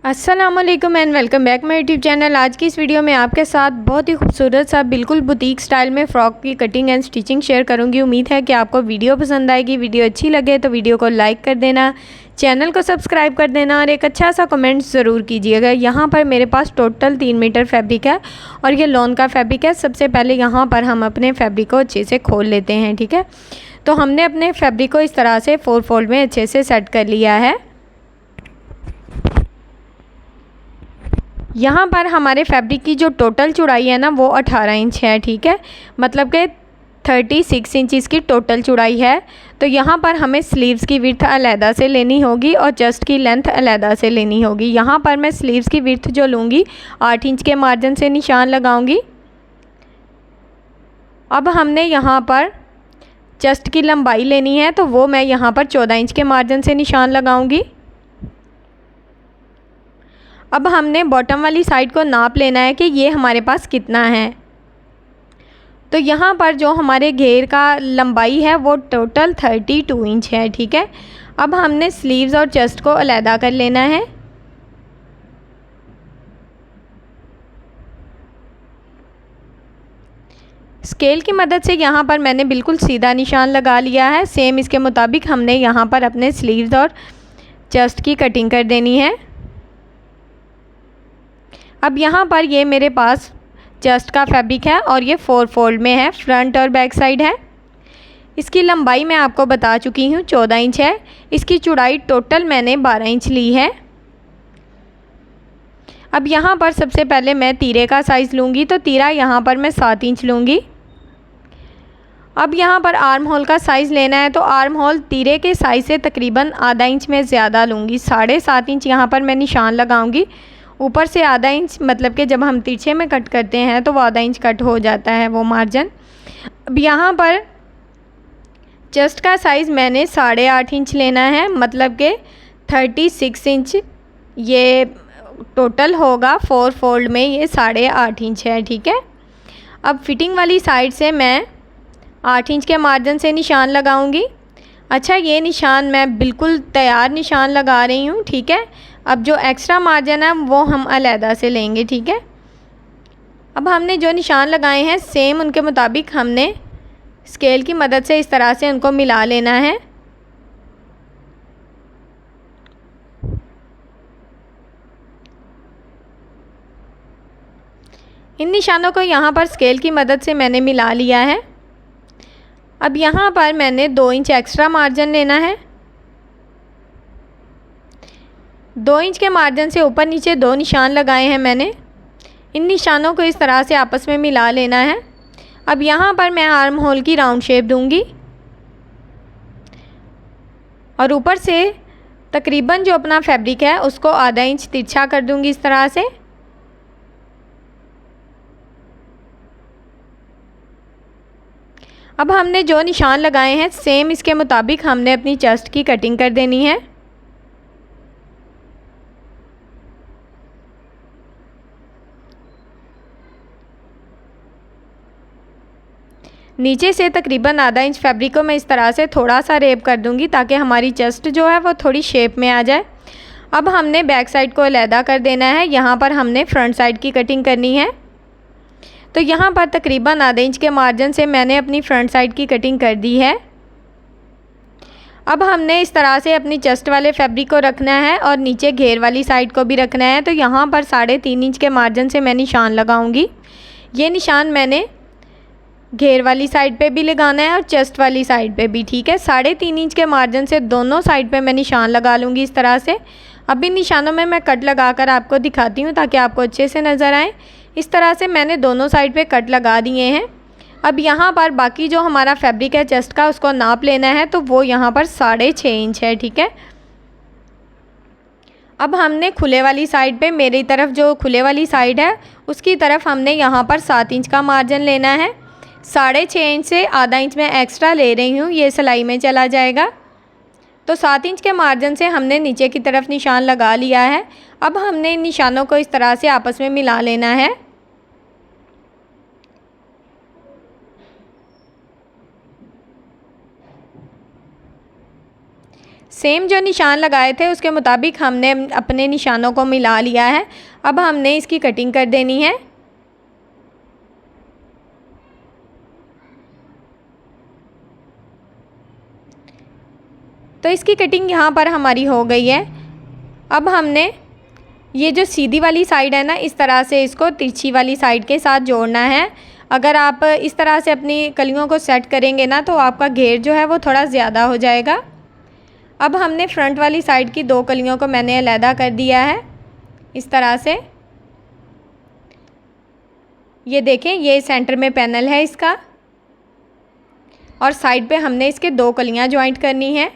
अस्सलामुअलैकुम and welcome back my YouTube channel. आज की इस वीडियो में आपके साथ बहुत ही खूबसूरत सा बिल्कुल बुटीक स्टाइल में फ़्रॉक की कटिंग एंड स्टिचिंग शेयर करूंगी। उम्मीद है कि आपको वीडियो पसंद आएगी। वीडियो अच्छी लगे तो वीडियो को लाइक कर देना, चैनल को सब्सक्राइब कर देना और एक अच्छा सा कमेंट ज़रूर कीजिएगा। यहाँ पर मेरे पास टोटल 3 मीटर फैब्रिक है और ये लॉन का फैब्रिक है। सबसे पहले यहाँ पर हम अपने फैब्रिक को अच्छे से खोल लेते हैं, ठीक है। तो हमने अपने फैब्रिक को इस तरह से 4 फोल्ड में अच्छे से सेट कर लिया है। यहाँ पर हमारे फैब्रिक की जो टोटल चौड़ाई है ना वो 18 इंच है, ठीक है। मतलब कि 36 इंचज़ की टोटल चौड़ाई है। तो यहाँ पर हमें स्लीव्स की विड्थ अलहदा से लेनी होगी और चेस्ट की लेंथ अलहदा से लेनी होगी। यहाँ पर मैं स्लीव्स की विड्थ जो लूँगी 8 इंच के मार्जिन से निशान लगाऊँगी। अब हमने यहाँ पर चेस्ट की लंबाई लेनी है तो वो मैं यहाँ पर 14 इंच के मार्जिन से निशान लगाऊँगी। अब हमने बॉटम वाली साइड को नाप लेना है कि ये हमारे पास कितना है। तो यहाँ पर जो हमारे घेर का लंबाई है वो टोटल 32 इंच है, ठीक है। अब हमने स्लीव्स और चेस्ट को अलहदा कर लेना है। स्केल की मदद से यहाँ पर मैंने बिल्कुल सीधा निशान लगा लिया है। सेम इसके मुताबिक हमने यहाँ पर अपने स्लीव्स और चेस्ट की कटिंग कर देनी है। अब यहाँ पर ये मेरे पास चेस्ट का फैब्रिक है और ये 4 फोल्ड में है, फ्रंट और बैक साइड है। इसकी लंबाई मैं आपको बता चुकी हूँ 14 इंच है। इसकी चौड़ाई टोटल मैंने 12 इंच ली है। अब यहाँ पर सबसे पहले मैं तीरे का साइज़ लूँगी, तो तीरा यहाँ पर मैं 7 इंच लूँगी। अब यहाँ पर आर्म होल का साइज़ लेना है तो आर्म होल तीरे के साइज़ से तकरीबन आधा इंच में ज़्यादा लूँगी। 7.5 इंच यहाँ पर मैं निशान लगाऊँगी। ऊपर से आधा इंच, मतलब कि जब हम तिरछे में कट करते हैं तो वो आधा इंच कट हो जाता है वो मार्जिन। अब यहाँ पर चेस्ट का साइज़ मैंने 8.5 इंच लेना है, मतलब कि 36 इंच ये टोटल होगा। 4 फोल्ड में ये 8.5 इंच है, ठीक है। अब फिटिंग वाली साइड से मैं 8 इंच के मार्जिन से निशान लगाऊंगी। अच्छा, ये निशान मैं बिल्कुल तैयार निशान लगा रही हूँ, ठीक है। अब जो एक्स्ट्रा मार्जिन है वो हम अलहदा से लेंगे, ठीक है। अब हमने जो निशान लगाए हैं सेम उनके मुताबिक हमने स्केल की मदद से इस तरह से उनको मिला लेना है। इन निशानों को यहाँ पर स्केल की मदद से मैंने मिला लिया है। अब यहाँ पर मैंने 2 इंच एक्स्ट्रा मार्जिन लेना है। 2 इंच के मार्जिन से ऊपर नीचे 2 निशान लगाए हैं मैंने। इन निशानों को इस तरह से आपस में मिला लेना है। अब यहाँ पर मैं आर्म होल की राउंड शेप दूंगी और ऊपर से तकरीबन जो अपना फैब्रिक है उसको आधा इंच तिरछा कर दूंगी इस तरह से। अब हमने जो निशान लगाए हैं सेम इसके मुताबिक हमने अपनी चेस्ट की कटिंग कर देनी है। नीचे से तकरीबन आधा इंच फैब्रिक को मैं इस तरह से थोड़ा सा रेप कर दूंगी ताकि हमारी चेस्ट जो है वो थोड़ी शेप में आ जाए। अब हमने बैक साइड को अलहदा कर देना है। यहाँ पर हमने फ्रंट साइड की कटिंग करनी है। तो यहाँ पर तकरीबन आधे इंच के मार्जिन से मैंने अपनी फ्रंट साइड की कटिंग कर दी है। अब हमने इस तरह से अपनी चेस्ट वाले फैब्रिक को रखना है और नीचे घेर वाली साइड को भी रखना है। तो यहाँ पर 3.5 इंच के मार्जिन से मैं निशान लगाऊंगी। ये निशान मैंने घेर वाली साइड पे भी लगाना है और चेस्ट वाली साइड पे भी, ठीक है। 3.5 इंच के मार्जिन से दोनों साइड पे मैं निशान लगा लूँगी इस तरह से। अब इन निशानों में मैं कट लगाकर आपको दिखाती हूँ ताकि आपको अच्छे से नज़र आए। इस तरह से मैंने दोनों साइड पे कट लगा दिए हैं। अब यहाँ पर बाकी जो हमारा फैब्रिक है चेस्ट का उसको नाप लेना है तो वो यहाँ पर 6.5 इंच है, ठीक है। अब हमने खुले वाली साइड पे, मेरी तरफ जो खुले वाली साइड है उसकी तरफ हमने यहाँ पर 7 इंच का मार्जिन लेना है। 6.5 इंच से आधा इंच मैं एक्स्ट्रा ले रही हूँ, ये सिलाई में चला जाएगा। तो 7 इंच के मार्जिन से हमने नीचे की तरफ निशान लगा लिया है। अब हमने इन निशानों को इस तरह से आपस में मिला लेना है। सेम जो निशान लगाए थे उसके मुताबिक हमने अपने निशानों को मिला लिया है। अब हमने इसकी कटिंग कर देनी है। तो इसकी कटिंग यहाँ पर हमारी हो गई है। अब हमने ये जो सीधी वाली साइड है ना, इस तरह से इसको तिरछी वाली साइड के साथ जोड़ना है। अगर आप इस तरह से अपनी कलियों को सेट करेंगे ना, तो आपका घेर जो है वो थोड़ा ज़्यादा हो जाएगा। अब हमने फ्रंट वाली साइड की 2 कलियों को मैंने अलहदा कर दिया है इस तरह से। ये देखें, ये सेंटर में पैनल है इसका, और साइड पे हमने इसके 2 कलियां जॉइंट करनी है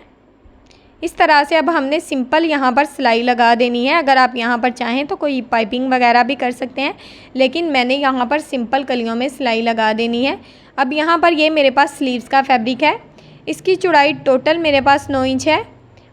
इस तरह से। अब हमने सिंपल यहाँ पर सिलाई लगा देनी है। अगर आप यहाँ पर चाहें तो कोई पाइपिंग वगैरह भी कर सकते हैं, लेकिन मैंने यहाँ पर सिंपल कलियों में सिलाई लगा देनी है। अब यहाँ पर ये मेरे पास स्लीव्स का फैब्रिक है। इसकी चौड़ाई टोटल मेरे पास 9 इंच है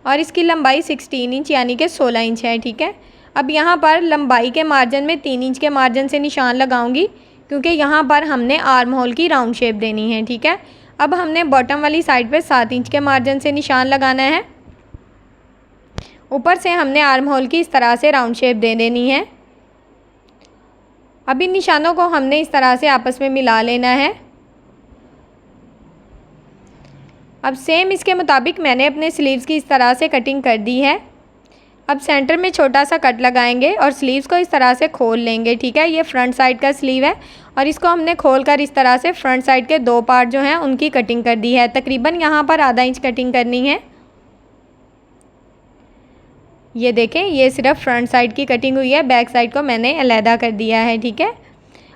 और इसकी लंबाई 16 इंच यानी कि 16 इंच है। ठीक है। अब यहाँ पर लंबाई के मार्जिन में 3 इंच के मार्जिन से निशान लगाऊंगी, क्योंकि यहाँ पर हमने आर्म होल की राउंड शेप देनी है। ठीक है। अब हमने बॉटम वाली साइड पे 7 इंच के मार्जिन से निशान लगाना है। ऊपर से हमने आर्म होल की इस तरह से राउंड शेप दे देनी है। अब इन निशानों को हमने इस तरह से आपस में मिला लेना है। अब सेम इसके मुताबिक मैंने अपने स्लीव्स की इस तरह से कटिंग कर दी है। अब सेंटर में छोटा सा कट लगाएंगे और स्लीव्स को इस तरह से खोल लेंगे। ठीक है। ये फ्रंट साइड का स्लीव है और इसको हमने खोल कर इस तरह से फ्रंट साइड के 2 पार्ट जो हैं उनकी कटिंग कर दी है। तकरीबन यहाँ पर आधा इंच कटिंग करनी है। ये देखें, ये सिर्फ फ्रंट साइड की कटिंग हुई है, बैक साइड को मैंने अलहदा कर दिया है। ठीक है।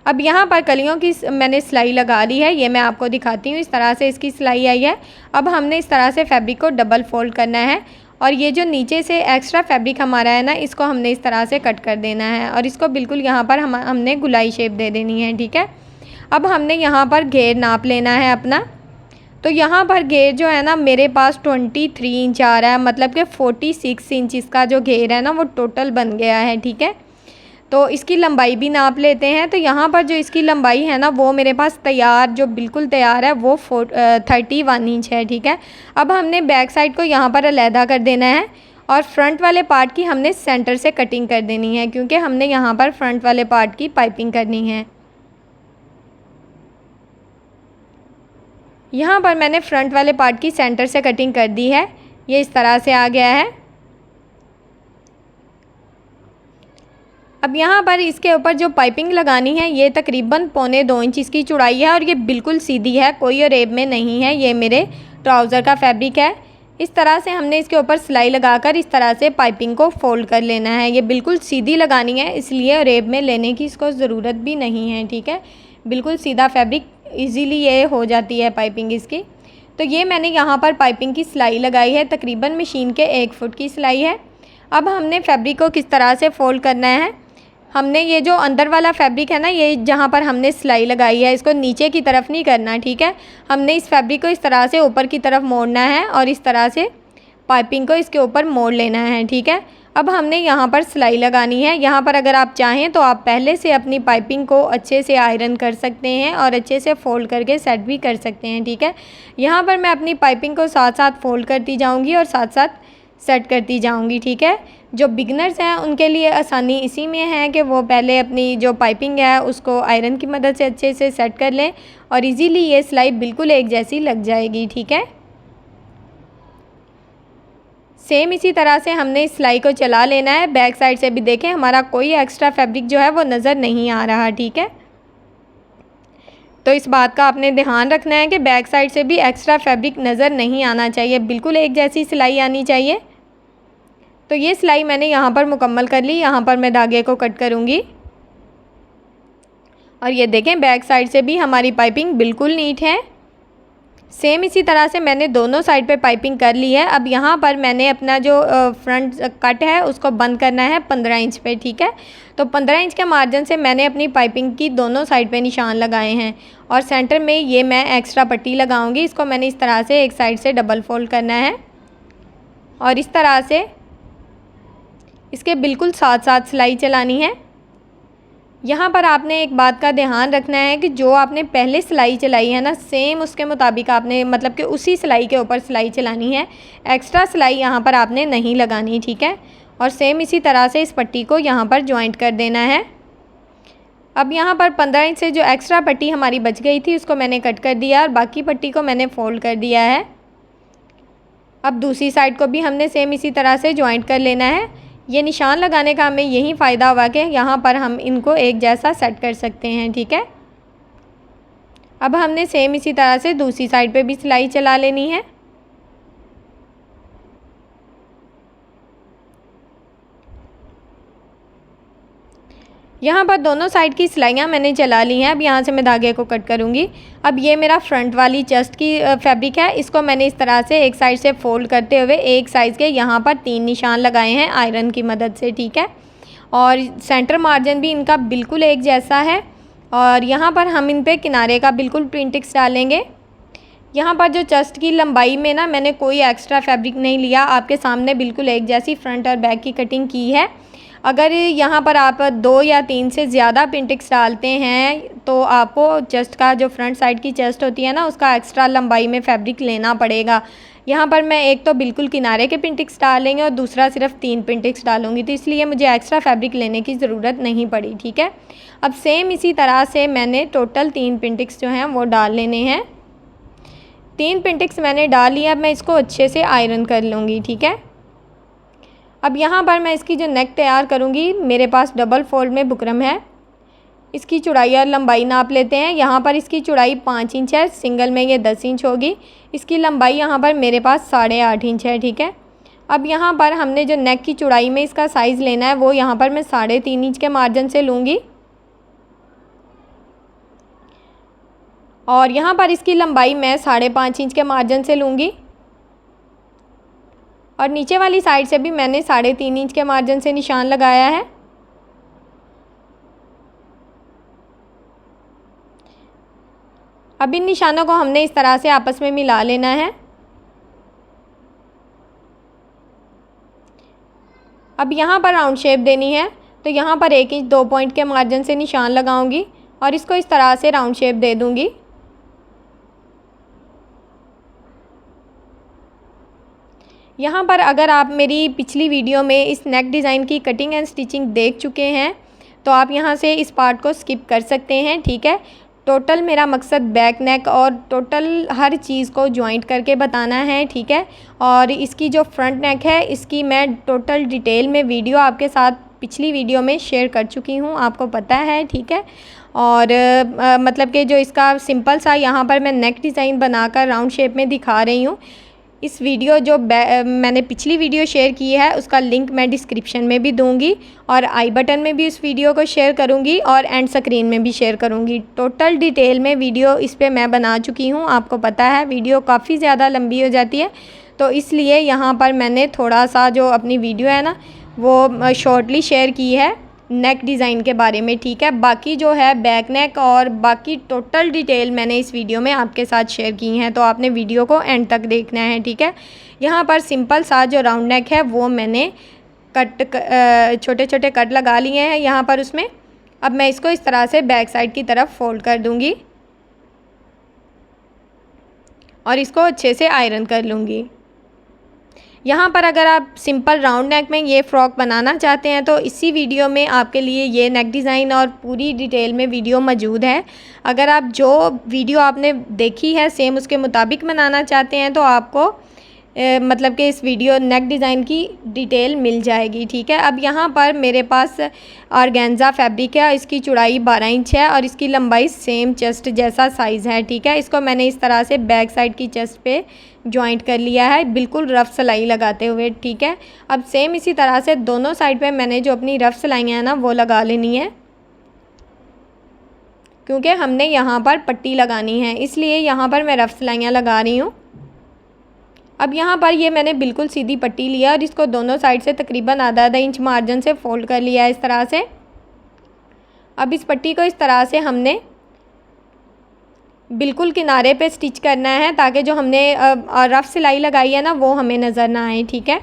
अब यहाँ पर कलियों की मैंने सिलाई लगा ली है, ये मैं आपको दिखाती हूँ। इस तरह से इसकी सिलाई आई है। अब हमने इस तरह से फैब्रिक को डबल फोल्ड करना है और ये जो नीचे से एक्स्ट्रा फैब्रिक हमारा है ना, इसको हमने इस तरह से कट कर देना है और इसको बिल्कुल यहाँ पर हमने गुलाई शेप दे देनी है। ठीक है। अब हमने यहाँ पर घेर नाप लेना है अपना। तो यहाँ पर घेर जो है ना मेरे पास 23 इंच आ रहा है, मतलब कि 46 इंच इसका जो घेर है ना वो टोटल बन गया है। ठीक है। तो इसकी लंबाई भी नाप लेते हैं। तो यहाँ पर जो इसकी लंबाई है ना वो मेरे पास तैयार, जो बिल्कुल तैयार है, वो 31 इंच है। ठीक है। अब हमने बैक साइड को यहाँ पर अलहदा कर देना है और फ्रंट वाले पार्ट की हमने सेंटर से कटिंग कर देनी है, क्योंकि हमने यहाँ पर फ्रंट वाले पार्ट की पाइपिंग करनी है। यहाँ पर मैंने फ्रंट वाले पार्ट की सेंटर से कटिंग कर दी है। ये इस तरह से आ गया है। अब यहाँ पर इसके ऊपर जो पाइपिंग लगानी है ये तकरीबन 1.25 इंच इसकी चौड़ाई है और ये बिल्कुल सीधी है, कोई अरेब में नहीं है। ये मेरे ट्राउज़र का फैब्रिक है। इस तरह से हमने इसके ऊपर सिलाई लगाकर इस तरह से पाइपिंग को फ़ोल्ड कर लेना है। ये बिल्कुल सीधी लगानी है, इसलिए अरेब में लेने की इसको ज़रूरत भी नहीं है। ठीक है। बिल्कुल सीधा फैब्रिक, इजीली ये हो जाती है पाइपिंग इसकी। तो ये मैंने यहाँ पर पाइपिंग की सिलाई लगाई है, तकरीबन मशीन के 1 फुट की सिलाई है। अब हमने फैब्रिक को किस तरह से फ़ोल्ड करना है, हमने ये जो अंदर वाला फैब्रिक है ना, ये जहाँ पर हमने सिलाई लगाई है इसको नीचे की तरफ नहीं करना। ठीक है। हमने इस फैब्रिक को इस तरह से ऊपर की तरफ मोड़ना है और इस तरह से पाइपिंग को इसके ऊपर मोड़ लेना है। ठीक है। अब हमने यहाँ पर सिलाई लगानी है। यहाँ पर अगर आप चाहें तो आप पहले से अपनी पाइपिंग को अच्छे से आयरन कर सकते हैं और अच्छे से फ़ोल्ड करके सेट भी कर सकते हैं। ठीक है। यहाँ पर मैं अपनी पाइपिंग को साथ साथ फ़ोल्ड करती जाऊँगी और साथ साथ सेट करती जाऊँगी। ठीक है। जो बिगनर्स हैं उनके लिए आसानी इसी में है कि वो पहले अपनी जो पाइपिंग है उसको आयरन की मदद से अच्छे से सेट कर लें और इजीली ये सिलाई बिल्कुल एक जैसी लग जाएगी। ठीक है। सेम इसी तरह से हमने इस सिलाई को चला लेना है। बैक साइड से भी देखें, हमारा कोई एक्स्ट्रा फैब्रिक जो है वो नज़र नहीं आ रहा। ठीक है। तो इस बात का आपने ध्यान रखना है कि बैक साइड से भी एक्स्ट्रा फैब्रिक नज़र नहीं आना चाहिए, बिल्कुल एक जैसी सिलाई आनी चाहिए। तो ये सिलाई मैंने यहाँ पर मुकम्मल कर ली। यहाँ पर मैं धागे को कट करूँगी और ये देखें बैक साइड से भी हमारी पाइपिंग बिल्कुल नीट है। सेम इसी तरह से मैंने दोनों साइड पे पाइपिंग कर ली है। अब यहाँ पर मैंने अपना जो फ्रंट कट है उसको बंद करना है 15 इंच पे। ठीक है। तो 15 इंच के मार्जिन से मैंने अपनी पाइपिंग की दोनों साइड पे निशान लगाए हैं और सेंटर में ये मैं एक्स्ट्रा पट्टी लगाऊंगी। इसको मैंने इस तरह से एक साइड से डबल फोल्ड करना है और इस तरह से इसके बिल्कुल साथ साथ सिलाई चलानी है। यहाँ पर आपने एक बात का ध्यान रखना है कि जो आपने पहले सिलाई चलाई है ना, सेम उसके मुताबिक आपने मतलब कि उसी सिलाई के ऊपर सिलाई चलानी है। एक्स्ट्रा सिलाई यहाँ पर आपने नहीं लगानी, ठीक है। और सेम इसी तरह से इस पट्टी को यहाँ पर जॉइंट कर देना है। अब यहाँ पर 15 इंच से जो एक्स्ट्रा पट्टी हमारी बच गई थी उसको मैंने कट कर दिया और बाकी पट्टी को मैंने फ़ोल्ड कर दिया है। अब दूसरी साइड को भी हमने सेम इसी तरह से जॉइंट कर लेना है। ये निशान लगाने का हमें यही फ़ायदा हुआ कि यहाँ पर हम इनको एक जैसा सेट कर सकते हैं, ठीक है। अब हमने सेम इसी तरह से दूसरी साइड पे भी सिलाई चला लेनी है। यहाँ पर दोनों साइड की सिलाइयाँ मैंने चला ली हैं। अब यहाँ से मैं धागे को कट करूँगी। अब ये मेरा फ्रंट वाली चेस्ट की फैब्रिक है। इसको मैंने इस तरह से एक साइड से फ़ोल्ड करते हुए एक साइज़ के यहाँ पर 3 निशान लगाए हैं आयरन की मदद से, ठीक है। और सेंटर मार्जिन भी इनका बिल्कुल एक जैसा है। और यहाँ पर हम इन पे किनारे का बिल्कुल प्रिंटिक्स डालेंगे। यहाँ पर जो चेस्ट की लंबाई में ना मैंने कोई एक्स्ट्रा फैब्रिक नहीं लिया, आपके सामने बिल्कुल एक जैसी फ्रंट और बैक की कटिंग की है। अगर यहाँ पर आप 2 या 3 से ज़्यादा पिंटिक्स डालते हैं तो आपको चेस्ट का जो फ्रंट साइड की चेस्ट होती है ना, उसका एक्स्ट्रा लंबाई में फैब्रिक लेना पड़ेगा। यहाँ पर मैं एक तो बिल्कुल किनारे के पिंटिक्स डालेंगे और दूसरा सिर्फ 3 पिंटिक्स डालूँगी, तो इसलिए मुझे एक्स्ट्रा फैब्रिक लेने की ज़रूरत नहीं पड़ी, ठीक है। अब सेम इसी तरह से मैंने टोटल 3 पिंटिक्स जो हैं वो डाल लेने हैं। 3 पिंटिक्स मैंने डाल लिया। अब मैं इसको अच्छे से आयरन कर लूँगी, ठीक है। अब यहाँ पर मैं इसकी जो नेक तैयार करूँगी, मेरे पास डबल फोल्ड में बुकरम है। इसकी चौड़ाई और लंबाई नाप लेते हैं। यहाँ पर इसकी चौड़ाई 5 इंच है, सिंगल में ये 10 इंच होगी। इसकी लंबाई यहाँ पर मेरे पास 8.5 इंच है, ठीक है। अब यहाँ पर हमने जो नेक की चौड़ाई में इसका साइज़ लेना है वो यहाँ पर मैं 3.5 इंच के मार्जिन से लूँगी। और यहाँ पर इसकी लंबाई मैं 5.5 इंच के मार्जिन से लूँगी। और नीचे वाली साइड से भी मैंने 3.5 इंच के मार्जिन से निशान लगाया है। अब इन निशानों को हमने इस तरह से आपस में मिला लेना है। अब यहाँ पर राउंड शेप देनी है, तो यहाँ पर 1 इंच 2 पॉइंट के मार्जिन से निशान लगाऊंगी और इसको इस तरह से राउंड शेप दे दूंगी। यहाँ पर अगर आप मेरी पिछली वीडियो में इस नेक डिज़ाइन की कटिंग एंड स्टिचिंग देख चुके हैं तो आप यहाँ से इस पार्ट को स्किप कर सकते हैं, ठीक है। टोटल मेरा मकसद बैक नेक और टोटल हर चीज़ को जॉइंट करके बताना है, ठीक है। और इसकी जो फ्रंट नेक है इसकी मैं टोटल डिटेल में वीडियो आपके साथ पिछली वीडियो में शेयर कर चुकी हूँ, आपको पता है, ठीक है। और मतलब कि जो इसका सिंपल सा यहाँ पर मैं नेक डिज़ाइन बनाकर राउंड शेप में दिखा रही हूँ। इस वीडियो जो मैंने पिछली वीडियो शेयर की है उसका लिंक मैं डिस्क्रिप्शन में भी दूंगी और आई बटन में भी उस वीडियो को शेयर करूंगी और एंड स्क्रीन में भी शेयर करूंगी। टोटल डिटेल में वीडियो इस पे मैं बना चुकी हूं, आपको पता है वीडियो काफ़ी ज़्यादा लंबी हो जाती है, तो इसलिए यहाँ पर मैंने थोड़ा सा जो अपनी वीडियो है ना वो शॉर्टली शेयर की है नेक डिज़ाइन के बारे में, ठीक है। बाकी जो है बैक नेक और बाकी टोटल डिटेल मैंने इस वीडियो में आपके साथ शेयर की हैं, तो आपने वीडियो को एंड तक देखना है, ठीक है। यहाँ पर सिंपल सा जो राउंड नेक है वो मैंने छोटे छोटे कट लगा लिए हैं यहाँ पर उसमें। अब मैं इसको इस तरह से बैक साइड की तरफ फोल्ड कर दूँगी और इसको अच्छे से आयरन कर लूँगी। यहाँ पर अगर आप सिंपल राउंड नेक में ये फ़्रॉक बनाना चाहते हैं तो इसी वीडियो में आपके लिए ये नेक डिज़ाइन और पूरी डिटेल में वीडियो मौजूद है। अगर आप जो वीडियो आपने देखी है सेम उसके मुताबिक बनाना चाहते हैं तो आपको मतलब कि इस वीडियो नेक डिज़ाइन की डिटेल मिल जाएगी, ठीक है। अब यहाँ पर मेरे पास ऑर्गेन्जा फैब्रिक है, इसकी चौड़ाई 12 इंच है और इसकी लंबाई सेम चेस्ट जैसा साइज़ है, ठीक है। इसको मैंने इस तरह से बैक साइड की चेस्ट पे जॉइंट कर लिया है बिल्कुल रफ़ सिलाई लगाते हुए, ठीक है। अब सेम इसी तरह से दोनों साइड पे मैंने जो अपनी रफ़ सिलाइयाँ हैं ना वो लगा लेनी है, क्योंकि हमने यहाँ पर पट्टी लगानी है इसलिए यहाँ पर मैं रफ़ सिलाइयाँ लगा रही हूँ। अब यहाँ पर ये मैंने बिल्कुल सीधी पट्टी लिया और इसको दोनों साइड से तकरीबन आधा इंच मार्जिन से फ़ोल्ड कर लिया है इस तरह से। अब इस पट्टी को इस तरह से हमने बिल्कुल किनारे पे स्टिच करना है ताकि जो हमने रफ़ सिलाई लगाई है ना वो हमें नज़र ना आए, ठीक है।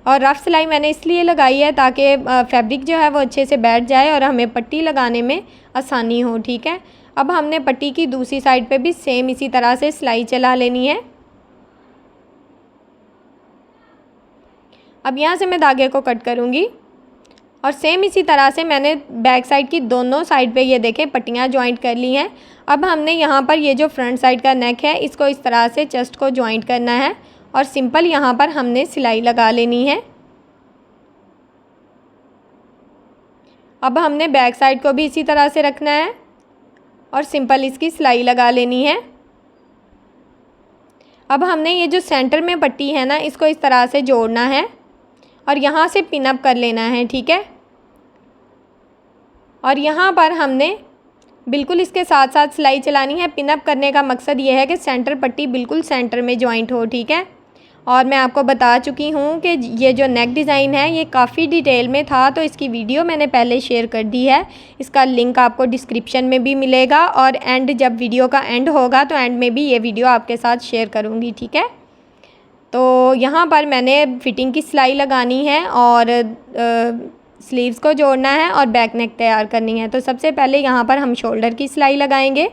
और रफ़ सिलाई मैंने इसलिए लगाई है ताकि फैब्रिक जो है वो अच्छे से बैठ जाए और हमें पट्टी लगाने में आसानी हो। ठीक है, अब हमने पट्टी की दूसरी साइड पे भी सेम इसी तरह से सिलाई चला लेनी है। अब यहाँ से मैं धागे को कट करूँगी और सेम इसी तरह से मैंने बैक साइड की दोनों साइड पे ये देखें पट्टियाँ जॉइंट कर ली हैं। अब हमने यहाँ पर ये जो फ्रंट साइड का नेक है इसको इस तरह से चेस्ट को जॉइंट करना है और सिंपल यहाँ पर हमने सिलाई लगा लेनी है। अब हमने बैक साइड को भी इसी तरह से रखना है और सिंपल इसकी सिलाई लगा लेनी है। अब हमने ये जो सेंटर में पट्टी है ना इसको इस तरह से जोड़ना है और यहाँ से पिन अप कर लेना है। ठीक है, और यहाँ पर हमने बिल्कुल इसके साथ साथ सिलाई चलानी है। पिन अप करने का मकसद ये है कि सेंटर पट्टी बिल्कुल सेंटर में जॉइंट हो। ठीक है, और मैं आपको बता चुकी हूँ कि ये जो नेक डिज़ाइन है ये काफ़ी डिटेल में था तो इसकी वीडियो मैंने पहले शेयर कर दी है। इसका लिंक आपको डिस्क्रिप्शन में भी मिलेगा और जब वीडियो का एंड होगा तो एंड में भी ये वीडियो आपके साथ शेयर करूँगी। ठीक है, तो यहाँ पर मैंने फ़िटिंग की सिलाई लगानी है और स्लीव्स को जोड़ना है और बैक नेक तैयार करनी है। तो सबसे पहले यहाँ पर हम शोल्डर की सिलाई लगाएंगे।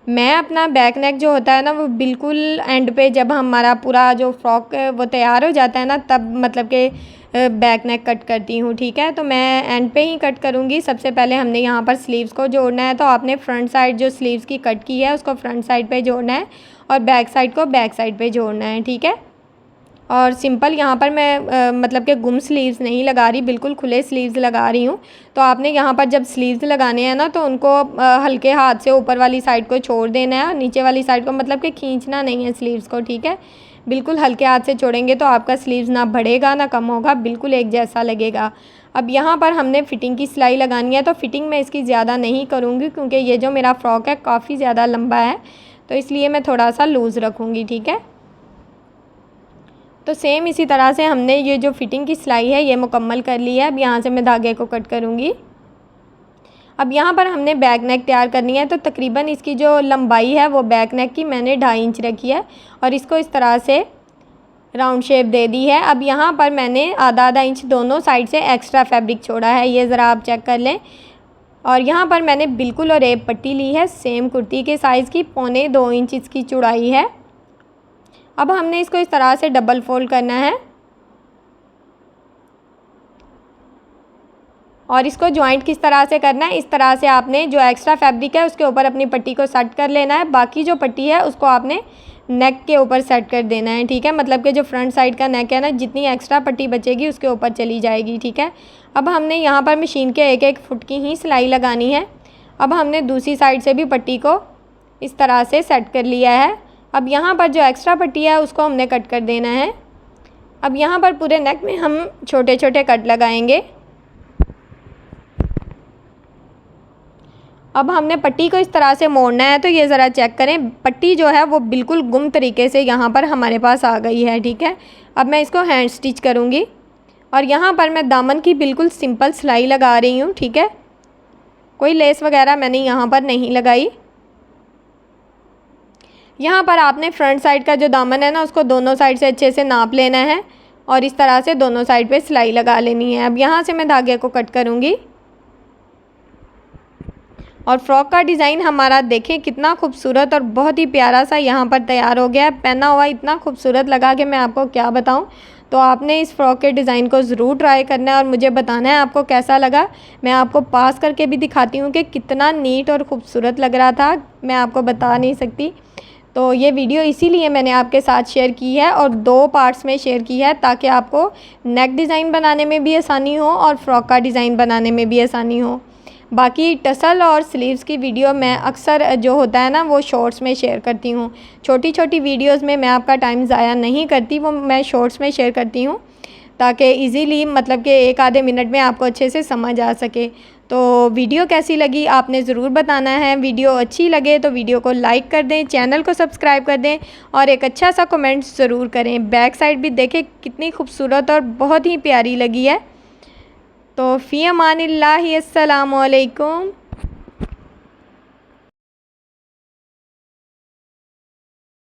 मैं अपना बैक नेक जो होता है ना वो बिल्कुल एंड पे जब हमारा पूरा जो फ्रॉक वो तैयार हो जाता है ना तब मतलब कि बैक नेक कट करती हूँ। ठीक है, तो मैं एंड पे ही कट करूँगी। सबसे पहले हमने यहाँ पर स्लीव्स को जोड़ना है तो आपने फ्रंट साइड जो स्लीव्स की कट की है उसको फ्रंट साइड पे जोड़ना है और बैक साइड को बैक साइड पे जोड़ना है। ठीक है, और सिंपल यहाँ पर मैं मतलब कि गुम स्लीव्स नहीं लगा रही, बिल्कुल खुले स्लीव्स लगा रही हूँ। तो आपने यहाँ पर जब स्लीव्स लगाने हैं ना तो उनको हल्के हाथ से ऊपर वाली साइड को छोड़ देना है और नीचे वाली साइड को मतलब कि खींचना नहीं है स्लीव्स को। ठीक है, बिल्कुल हल्के हाथ से छोड़ेंगे तो आपका स्लीव्स ना बढ़ेगा ना कम होगा, बिल्कुल एक जैसा लगेगा। अब यहाँ पर हमने फ़िटिंग की सिलाई लगानी है तो फ़िटिंग मैं इसकी ज़्यादा नहीं करूँगी क्योंकि ये जो मेरा फ़्रॉक है काफ़ी ज़्यादा लंबा है तो इसलिए मैं थोड़ा सा लूज़ रखूँगी। ठीक है, तो सेम इसी तरह से हमने ये जो फ़िटिंग की सिलाई है ये मुकम्मल कर ली है। अब यहाँ से मैं धागे को कट करूँगी। अब यहाँ पर हमने बैक नेक तैयार करनी है तो तकरीबन इसकी जो लंबाई है वो बैक नेक की मैंने 2.5 इंच रखी है और इसको इस तरह से राउंड शेप दे दी है। अब यहाँ पर मैंने आधा इंच दोनों साइड से एक्स्ट्रा फैब्रिक छोड़ा है, ये ज़रा आप चेक कर लें। और यहाँ पर मैंने बिल्कुल और एक पट्टी ली है सेम कुर्ती के साइज़ की, 1.25 इंच इसकी चौड़ाई है। अब हमने इसको इस तरह से डबल फोल्ड करना है और इसको जॉइंट किस तरह से करना है, इस तरह से आपने जो एक्स्ट्रा फैब्रिक है उसके ऊपर अपनी पट्टी को सेट कर लेना है। बाकी जो पट्टी है उसको आपने नेक के ऊपर सेट कर देना है। ठीक है, मतलब कि जो फ्रंट साइड का नेक है ना जितनी एक्स्ट्रा पट्टी बचेगी उसके ऊपर चली जाएगी। ठीक है, अब हमने यहाँ पर मशीन के 1-1 फुट की ही सिलाई लगानी है। अब हमने दूसरी साइड से भी पट्टी को इस तरह से सेट कर लिया है। अब यहाँ पर जो एक्स्ट्रा पट्टी है उसको हमने कट कर देना है। अब यहाँ पर पूरे नेक में हम छोटे छोटे कट लगाएंगे। अब हमने पट्टी को इस तरह से मोड़ना है तो ये ज़रा चेक करें, पट्टी जो है वो बिल्कुल गुम तरीके से यहाँ पर हमारे पास आ गई है। ठीक है, अब मैं इसको हैंड स्टिच करूँगी और यहाँ पर मैं दामन की बिल्कुल सिंपल सिलाई लगा रही हूँ। ठीक है, कोई लेस वगैरह मैंने यहाँ पर नहीं लगाई। यहाँ पर आपने फ्रंट साइड का जो दामन है ना उसको दोनों साइड से अच्छे से नाप लेना है और इस तरह से दोनों साइड पे सिलाई लगा लेनी है। अब यहाँ से मैं धागे को कट करूँगी और फ्रॉक का डिज़ाइन हमारा देखें कितना खूबसूरत और बहुत ही प्यारा सा यहाँ पर तैयार हो गया है। पहना हुआ इतना खूबसूरत लगा कि मैं आपको क्या बताऊँ। तो आपने इस फ़्रॉक के डिज़ाइन को ज़रूर ट्राई करना है और मुझे बताना है आपको कैसा लगा। मैं आपको पास करके भी दिखाती हूँ कि कितना नीट और ख़ूबसूरत लग रहा था, मैं आपको बता नहीं सकती। तो ये वीडियो इसीलिए मैंने आपके साथ शेयर की है और 2 पार्ट्स में शेयर की है ताकि आपको नेक डिज़ाइन बनाने में भी आसानी हो और फ़्रॉक का डिज़ाइन बनाने में भी आसानी हो। बाकी टसल और स्लीव्स की वीडियो मैं अक्सर जो होता है ना वो शॉर्ट्स में शेयर करती हूँ। छोटी छोटी वीडियोस में मैं आपका टाइम ज़ाया नहीं करती, वो मैं शॉर्ट्स में शेयर करती हूँ ताकि इजीली मतलब कि 1-आधे मिनट में आपको अच्छे से समझ आ सके। तो वीडियो कैसी लगी आपने ज़रूर बताना है। वीडियो अच्छी लगे तो वीडियो को लाइक कर दें, चैनल को सब्सक्राइब कर दें और एक अच्छा सा कमेंट ज़रूर करें। बैक साइड भी देखें कितनी खूबसूरत और बहुत ही प्यारी लगी है। तो फ़ी अमानिल्लाहि, अस्सलामु अलैकुम।